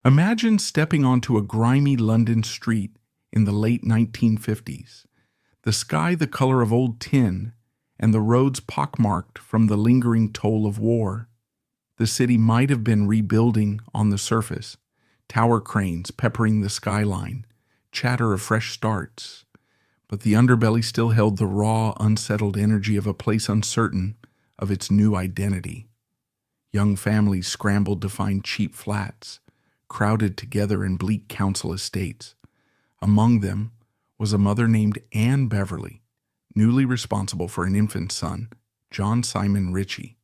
Imagine stepping onto a grimy London street in the late 1950s, the sky the color of old tin, and the roads pockmarked from the lingering toll of war. The city might have been rebuilding on the surface, tower cranes peppering the skyline, chatter of fresh starts, but the underbelly still held the raw, unsettled energy of a place uncertain of its new identity. Young families scrambled to find cheap flats, crowded together in bleak council estates. Among them was a mother named Anne Beverly, newly responsible for an infant son, John Simon Ritchie,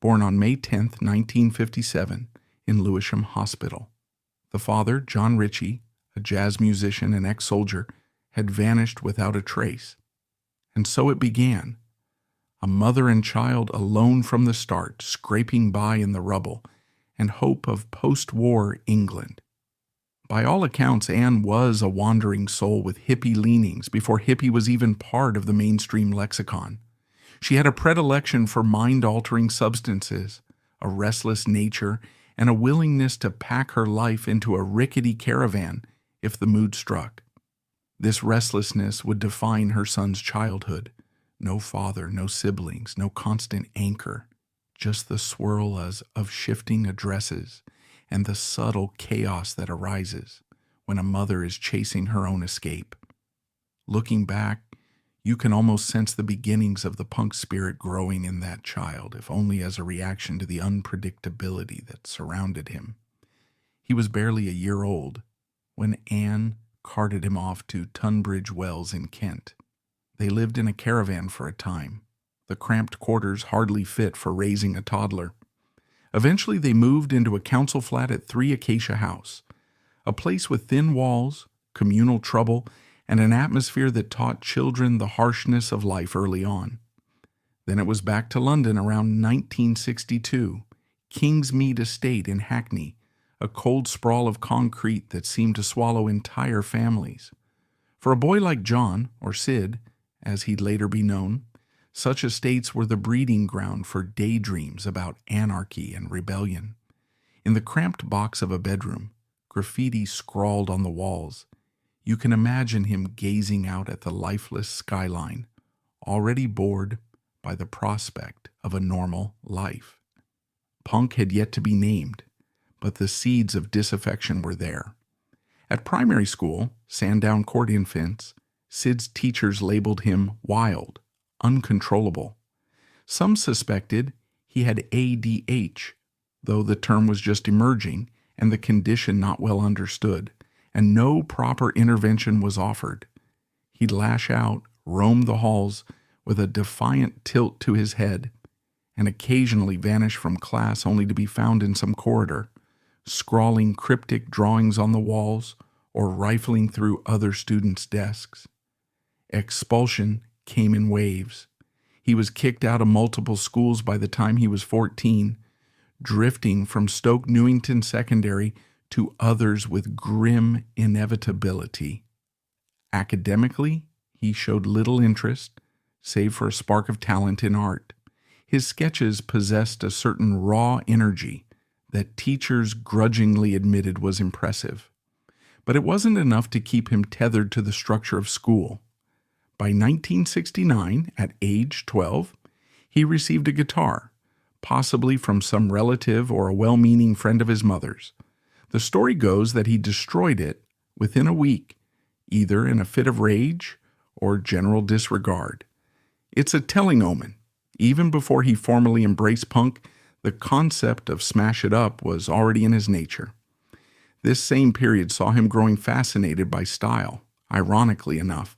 born on May 10, 1957, in Lewisham Hospital. The father, John Ritchie, a jazz musician and ex-soldier, had vanished without a trace. And so it began. A mother and child alone from the start, scraping by in the rubble, and hope of post-war England. By all accounts, Anne was a wandering soul with hippie leanings before hippie was even part of the mainstream lexicon. She had a predilection for mind-altering substances, a restless nature, and a willingness to pack her life into a rickety caravan if the mood struck. This restlessness would define her son's childhood. No father, no siblings, no constant anchor, just the swirl of shifting addresses and the subtle chaos that arises when a mother is chasing her own escape. Looking back, you can almost sense the beginnings of the punk spirit growing in that child, if only as a reaction to the unpredictability that surrounded him. He was barely a year old when Anne carted him off to Tunbridge Wells in Kent. They lived in a caravan for a time, the cramped quarters hardly fit for raising a toddler. Eventually they moved into a council flat at 3 Acacia House, a place with thin walls, communal trouble, and an atmosphere that taught children the harshness of life early on. Then it was back to London around 1962, Kingsmead Estate in Hackney, a cold sprawl of concrete that seemed to swallow entire families. For a boy like John, or Sid, as he'd later be known, such estates were the breeding ground for daydreams about anarchy and rebellion. In the cramped box of a bedroom, graffiti scrawled on the walls, you can imagine him gazing out at the lifeless skyline, already bored by the prospect of a normal life. Punk had yet to be named, but the seeds of disaffection were there. At primary school, Sandown Court Infants, Sid's teachers labeled him wild, uncontrollable. Some suspected he had ADH, though the term was just emerging and the condition not well understood, and no proper intervention was offered. He'd lash out, roam the halls with a defiant tilt to his head, and occasionally vanish from class only to be found in some corridor, scrawling cryptic drawings on the walls or rifling through other students' desks. Expulsion came in waves. He was kicked out of multiple schools by the time he was 14, drifting from Stoke Newington Secondary to others with grim inevitability. Academically, he showed little interest, save for a spark of talent in art. His sketches possessed a certain raw energy that teachers grudgingly admitted was impressive. But it wasn't enough to keep him tethered to the structure of school. By 1969, at age 12, he received a guitar, possibly from some relative or a well-meaning friend of his mother's. The story goes that he destroyed it within a week, either in a fit of rage or general disregard. It's a telling omen. Even before he formally embraced punk, the concept of smash it up was already in his nature. This same period saw him growing fascinated by style, ironically enough.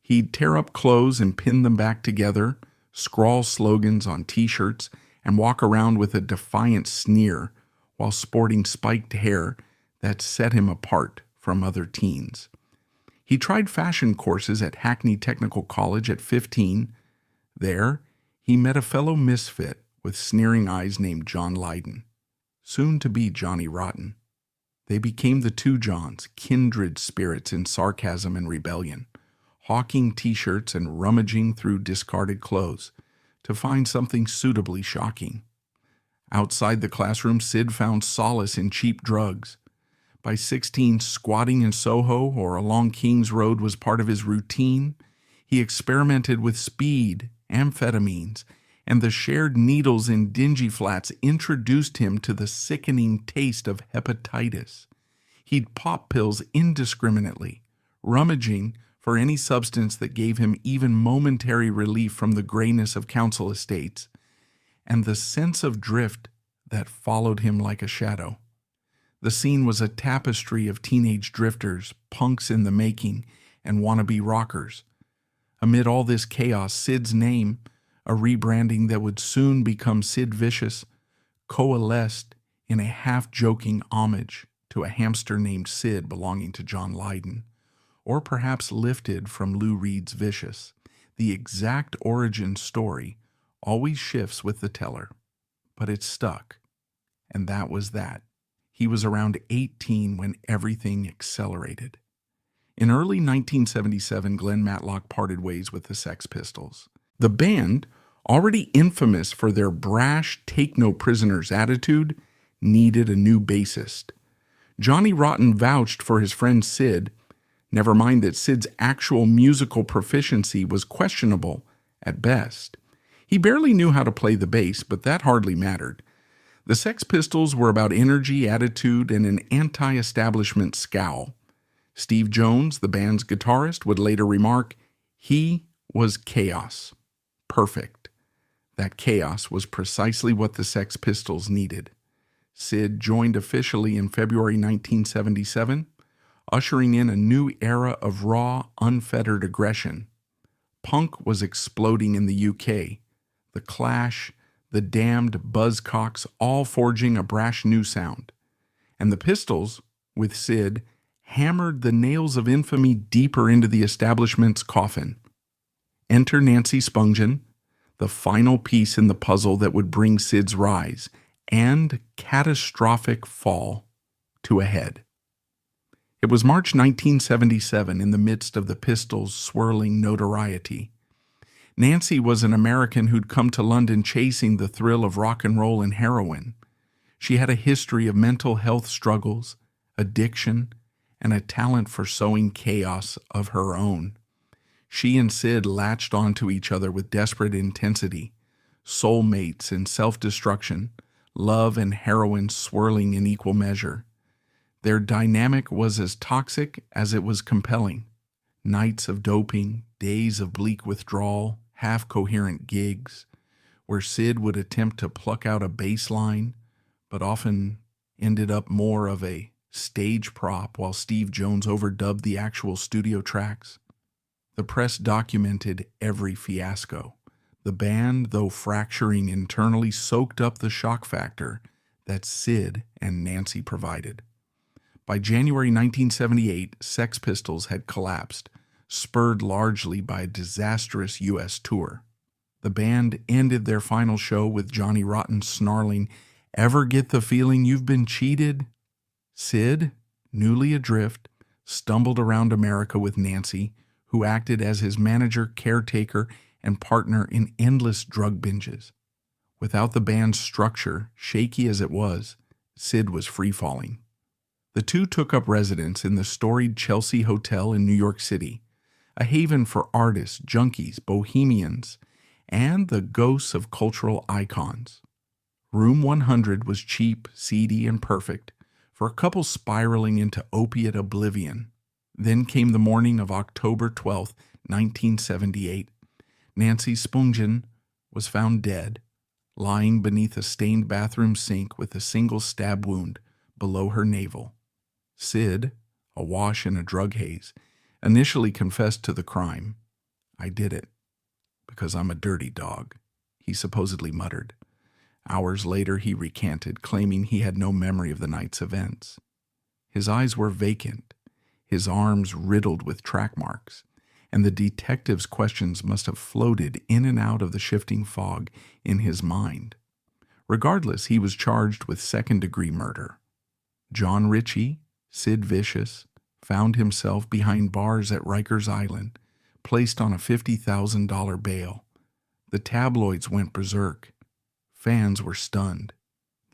He'd tear up clothes and pin them back together, scrawl slogans on t-shirts, and walk around with a defiant sneer while sporting spiked hair that set him apart from other teens. He tried fashion courses at Hackney Technical College at 15. There, he met a fellow misfit with sneering eyes named John Lydon, soon to be Johnny Rotten. They became the two Johns, kindred spirits in sarcasm and rebellion, hawking t-shirts and rummaging through discarded clothes to find something suitably shocking. Outside the classroom, Sid found solace in cheap drugs. By 16, squatting in Soho or along King's Road was part of his routine. He experimented with speed, amphetamines, and the shared needles in dingy flats introduced him to the sickening taste of hepatitis. He'd pop pills indiscriminately, rummaging for any substance that gave him even momentary relief from the grayness of council estates, and the sense of drift that followed him like a shadow. The scene was a tapestry of teenage drifters, punks in the making, and wannabe rockers. Amid all this chaos, Sid's name, a rebranding that would soon become Sid Vicious, coalesced in a half-joking homage to a hamster named Sid belonging to John Lydon, or perhaps lifted from Lou Reed's Vicious. The exact origin story always shifts with the teller, but it stuck, and that was that. He was around 18 when everything accelerated. In early 1977, Glenn Matlock parted ways with the Sex Pistols. The band, already infamous for their brash, take-no-prisoners attitude, needed a new bassist. Johnny Rotten vouched for his friend Sid, never mind that Sid's actual musical proficiency was questionable at best. He barely knew how to play the bass, but that hardly mattered. The Sex Pistols were about energy, attitude, and an anti-establishment scowl. Steve Jones, the band's guitarist, would later remark, "He was chaos. Perfect." That chaos was precisely what the Sex Pistols needed. Sid joined officially in February 1977, ushering in a new era of raw, unfettered aggression. Punk was exploding in the UK. The Clash, the Damned, Buzzcocks, all forging a brash new sound. And the Pistols, with Sid, hammered the nails of infamy deeper into the establishment's coffin. Enter Nancy Spungen, the final piece in the puzzle that would bring Sid's rise and catastrophic fall to a head. It was March 1977, in the midst of the Pistols' swirling notoriety. Nancy was an American who'd come to London chasing the thrill of rock and roll and heroin. She had a history of mental health struggles, addiction, and a talent for sowing chaos of her own. She and Sid latched onto each other with desperate intensity, soulmates in self-destruction, love and heroin swirling in equal measure. Their dynamic was as toxic as it was compelling. Nights of doping, days of bleak withdrawal, half-coherent gigs, where Sid would attempt to pluck out a bass line, but often ended up more of a stage prop while Steve Jones overdubbed the actual studio tracks. The press documented every fiasco. The band, though fracturing internally, soaked up the shock factor that Sid and Nancy provided. By January 1978, Sex Pistols had collapsed, spurred largely by a disastrous U.S. tour. The band ended their final show with Johnny Rotten snarling, "Ever get the feeling you've been cheated?" Sid, newly adrift, stumbled around America with Nancy, who acted as his manager, caretaker, and partner in endless drug binges. Without the band's structure, shaky as it was, Sid was free-falling. The two took up residence in the storied Chelsea Hotel in New York City, a haven for artists, junkies, bohemians, and the ghosts of cultural icons. Room 100 was cheap, seedy, and perfect for a couple spiraling into opiate oblivion. Then came the morning of October 12, 1978. Nancy Spungen was found dead, lying beneath a stained bathroom sink with a single stab wound below her navel. Sid, awash in a drug haze, initially confessed to the crime. "I did it because I'm a dirty dog," he supposedly muttered. Hours later, he recanted, claiming he had no memory of the night's events. His eyes were vacant, his arms riddled with track marks, and the detective's questions must have floated in and out of the shifting fog in his mind. Regardless, he was charged with second-degree murder. John Ritchie, Sid Vicious, found himself behind bars at Rikers Island, placed on a $50,000 bail. The tabloids went berserk. Fans were stunned.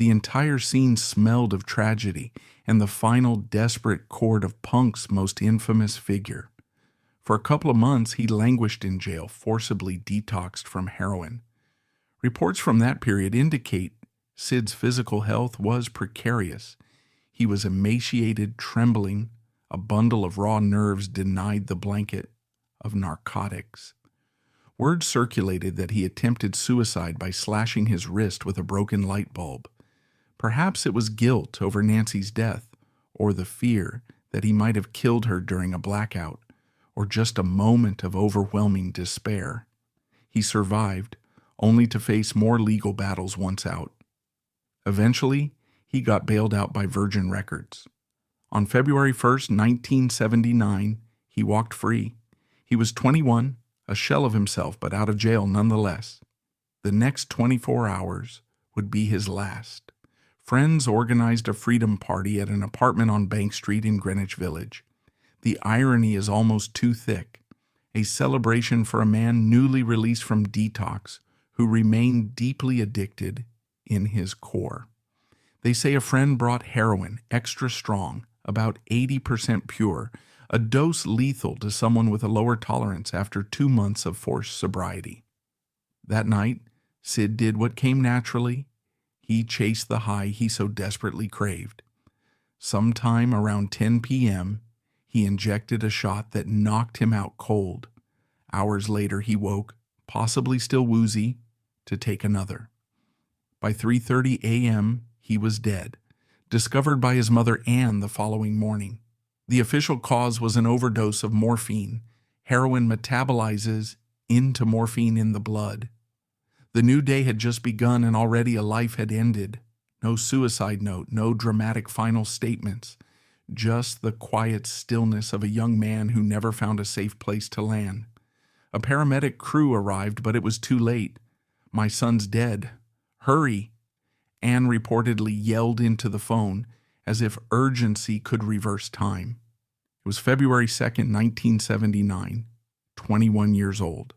The entire scene smelled of tragedy and the final desperate chord of Punk's most infamous figure. For a couple of months, he languished in jail, forcibly detoxed from heroin. Reports from that period indicate Sid's physical health was precarious. He was emaciated, trembling, a bundle of raw nerves denied the blanket of narcotics. Word circulated that he attempted suicide by slashing his wrist with a broken light bulb. Perhaps it was guilt over Nancy's death, or the fear that he might have killed her during a blackout, or just a moment of overwhelming despair. He survived, only to face more legal battles once out. Eventually, he got bailed out by Virgin Records. On February 1st, 1979, he walked free. He was 21, a shell of himself, but out of jail nonetheless. The next 24 hours would be his last. Friends organized a freedom party at an apartment on Bank Street in Greenwich Village. The irony is almost too thick. A celebration for a man newly released from detox who remained deeply addicted in his core. They say a friend brought heroin, extra strong, about 80% pure, a dose lethal to someone with a lower tolerance after 2 months of forced sobriety. That night, Sid did what came naturally. He chased the high he so desperately craved. Sometime around 10 p.m., he injected a shot that knocked him out cold. Hours later, he woke, possibly still woozy, to take another. By 3:30 a.m., he was dead, discovered by his mother Anne the following morning. The official cause was an overdose of morphine. Heroin metabolizes into morphine in the blood. The new day had just begun and already a life had ended. No suicide note, no dramatic final statements, just the quiet stillness of a young man who never found a safe place to land. A paramedic crew arrived, but it was too late. "My son's dead. Hurry!" Anne reportedly yelled into the phone, as if urgency could reverse time. It was February 2nd, 1979, 21 years old.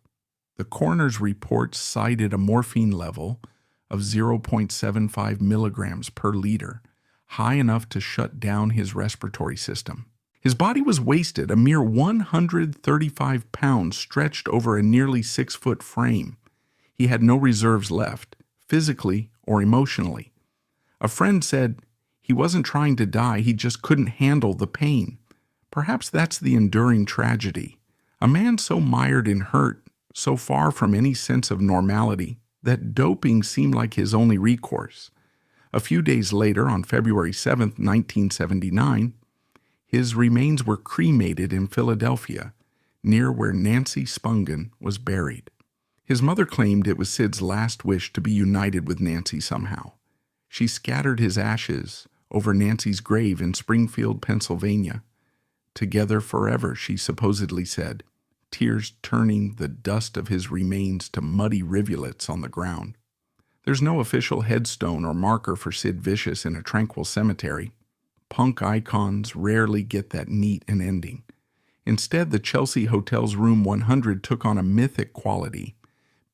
The coroner's report cited a morphine level of 0.75 milligrams per liter, high enough to shut down his respiratory system. His body was wasted, a mere 135 pounds stretched over a nearly 6-foot frame. He had no reserves left, physically or emotionally. A friend said he wasn't trying to die, he just couldn't handle the pain. Perhaps that's the enduring tragedy. A man so mired in hurt, so far from any sense of normality, that doping seemed like his only recourse. A few days later, on February 7th, 1979, his remains were cremated in Philadelphia, near where Nancy Spungen was buried. His mother claimed it was Sid's last wish to be united with Nancy somehow. She scattered his ashes over Nancy's grave in Springfield, Pennsylvania. Together forever, she supposedly said, tears turning the dust of his remains to muddy rivulets on the ground. There's no official headstone or marker for Sid Vicious in a tranquil cemetery. Punk icons rarely get that neat an ending. Instead, the Chelsea Hotel's Room 100 took on a mythic quality.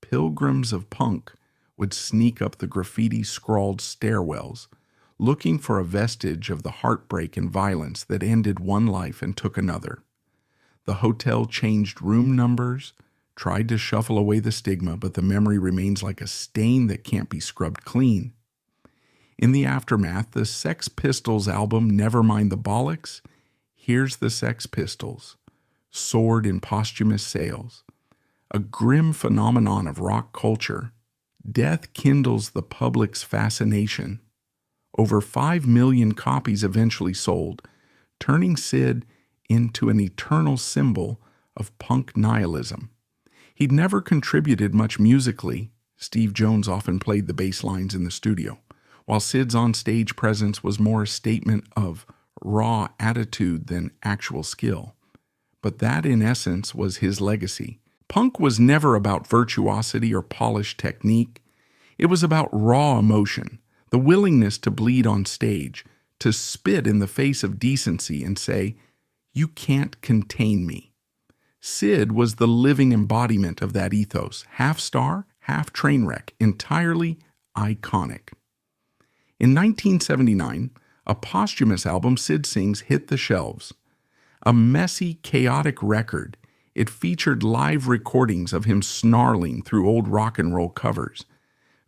Pilgrims of punk would sneak up the graffiti-scrawled stairwells, looking for a vestige of the heartbreak and violence that ended one life and took another. The hotel changed room numbers, tried to shuffle away the stigma, but the memory remains like a stain that can't be scrubbed clean. In the aftermath, the Sex Pistols album Nevermind the Bollocks, Here's the Sex Pistols, soared in posthumous sales. A grim phenomenon of rock culture, death kindles the public's fascination. Over 5 million copies eventually sold, turning Sid into an eternal symbol of punk nihilism. He'd never contributed much musically. Steve Jones often played the bass lines in the studio, while Sid's on-stage presence was more a statement of raw attitude than actual skill. But that, in essence, was his legacy. Punk was never about virtuosity or polished technique. It was about raw emotion, the willingness to bleed on stage, to spit in the face of decency and say, "You can't contain me." Sid was the living embodiment of that ethos, half star, half train wreck, entirely iconic. In 1979, a posthumous album, Sid Sings, hit the shelves. A messy, chaotic record, it featured live recordings of him snarling through old rock and roll covers.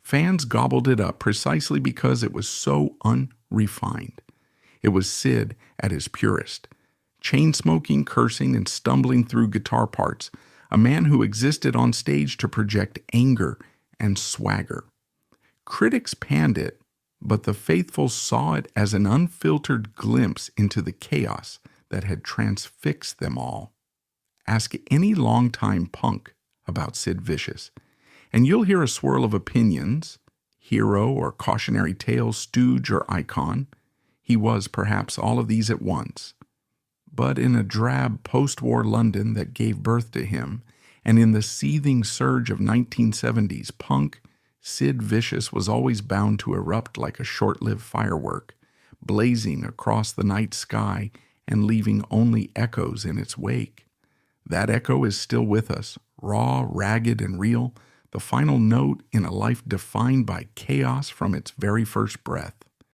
Fans gobbled it up precisely because it was so unrefined. It was Sid at his purest, chain-smoking, cursing, and stumbling through guitar parts, a man who existed on stage to project anger and swagger. Critics panned it, but the faithful saw it as an unfiltered glimpse into the chaos that had transfixed them all. Ask any longtime punk about Sid Vicious, and you'll hear a swirl of opinions, hero or cautionary tale, stooge or icon. He was perhaps all of these at once. But in a drab post-war London that gave birth to him, and in the seething surge of 1970s punk, Sid Vicious was always bound to erupt like a short-lived firework, blazing across the night sky and leaving only echoes in its wake. That echo is still with us, raw, ragged, and real, the final note in a life defined by chaos from its very first breath.